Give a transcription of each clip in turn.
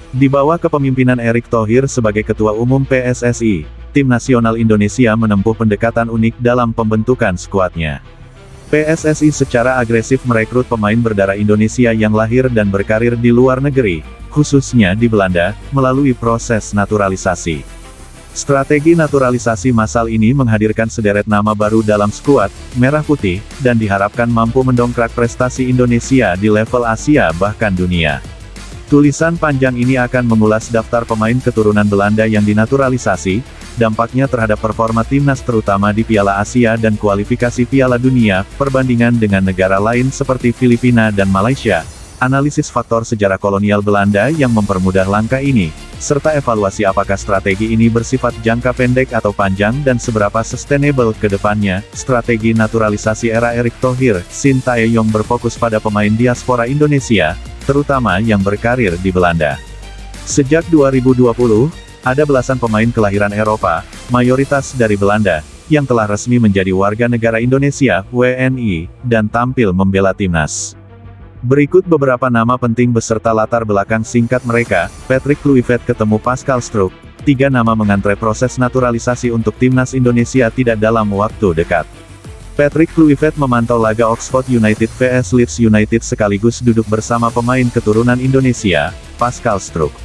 Di bawah kepemimpinan Erick Thohir sebagai Ketua Umum PSSI, tim nasional Indonesia menempuh pendekatan unik dalam pembentukan skuadnya. PSSI secara agresif merekrut pemain berdarah Indonesia yang lahir dan berkarir di luar negeri, khususnya di Belanda, melalui proses naturalisasi. Strategi naturalisasi massal ini menghadirkan sederet nama baru dalam skuad Merah Putih, dan diharapkan mampu mendongkrak prestasi Indonesia di level Asia bahkan dunia. Tulisan panjang ini akan mengulas daftar pemain keturunan Belanda yang dinaturalisasi, dampaknya terhadap performa timnas terutama di Piala Asia dan kualifikasi Piala Dunia, perbandingan dengan negara lain seperti Filipina dan Malaysia, analisis faktor sejarah kolonial Belanda yang mempermudah langkah ini, serta evaluasi apakah strategi ini bersifat jangka pendek atau panjang dan seberapa sustainable ke depannya. Strategi naturalisasi era Erick Thohir, Shin Tae-yong berfokus pada pemain diaspora Indonesia, terutama yang berkarir di Belanda. Sejak 2020, ada belasan pemain kelahiran Eropa, mayoritas dari Belanda, yang telah resmi menjadi warga negara Indonesia, WNI, dan tampil membela timnas. Berikut beberapa nama penting beserta latar belakang singkat mereka. Patrick Kluivert ketemu Pascal Struijk. 3 nama mengantre proses naturalisasi untuk timnas Indonesia tidak dalam waktu dekat. Patrick Kluivert memantau laga Oxford United vs Leeds United sekaligus duduk bersama pemain keturunan Indonesia, Pascal Struijk.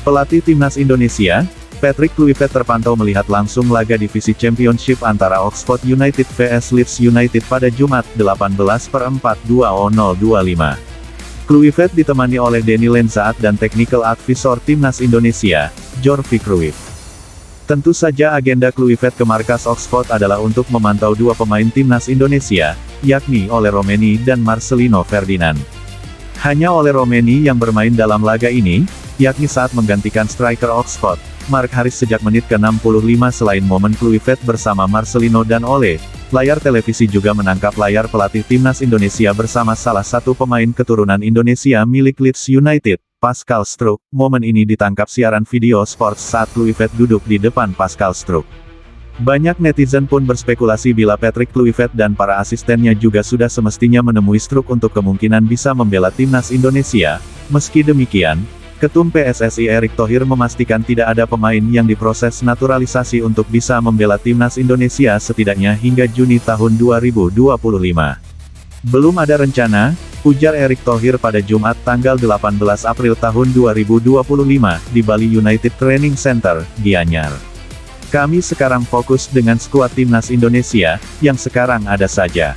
Pelatih timnas Indonesia, Patrick Kluivert terpantau melihat langsung laga divisi Championship antara Oxford United vs Leeds United pada Jumat, 18/4/2025. Kluivert ditemani oleh Denny Lenzaat dan Technical Advisor Timnas Indonesia, Jorvi Cruijff. Tentu saja agenda Kluivert ke markas Oxford adalah untuk memantau 2 pemain timnas Indonesia, yakni Ole Romeni dan Marcelino Ferdinand. Hanya Ole Romeni yang bermain dalam laga ini, yakni saat menggantikan striker Oxford, Mark Harris sejak menit ke-65. Selain momen Kluivert bersama Marcelino dan Ole, layar televisi juga menangkap layar pelatih timnas Indonesia bersama salah satu pemain keturunan Indonesia milik Leeds United, Pascal Struijk. Momen ini ditangkap siaran video sports saat Kluivert duduk di depan Pascal Struijk. Banyak netizen pun berspekulasi bila Patrick Kluivert dan para asistennya juga sudah semestinya menemui Struijk untuk kemungkinan bisa membela timnas Indonesia. Meski demikian, Ketum PSSI Erick Thohir memastikan tidak ada pemain yang diproses naturalisasi untuk bisa membela timnas Indonesia setidaknya hingga Juni tahun 2025. Belum ada rencana, ujar Erick Thohir pada Jumat tanggal 18 April tahun 2025, di Bali United Training Center, Gianyar. Kami sekarang fokus dengan skuad timnas Indonesia, yang sekarang ada saja.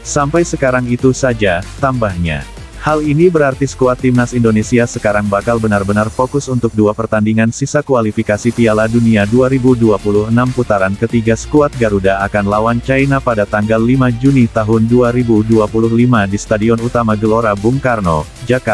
Sampai sekarang itu saja, tambahnya. Hal ini berarti skuad timnas Indonesia sekarang bakal benar-benar fokus untuk 2 pertandingan sisa kualifikasi Piala Dunia 2026 putaran ketiga. Skuad Garuda akan lawan China pada tanggal 5 Juni tahun 2025 di Stadion Utama Gelora Bung Karno, Jakarta.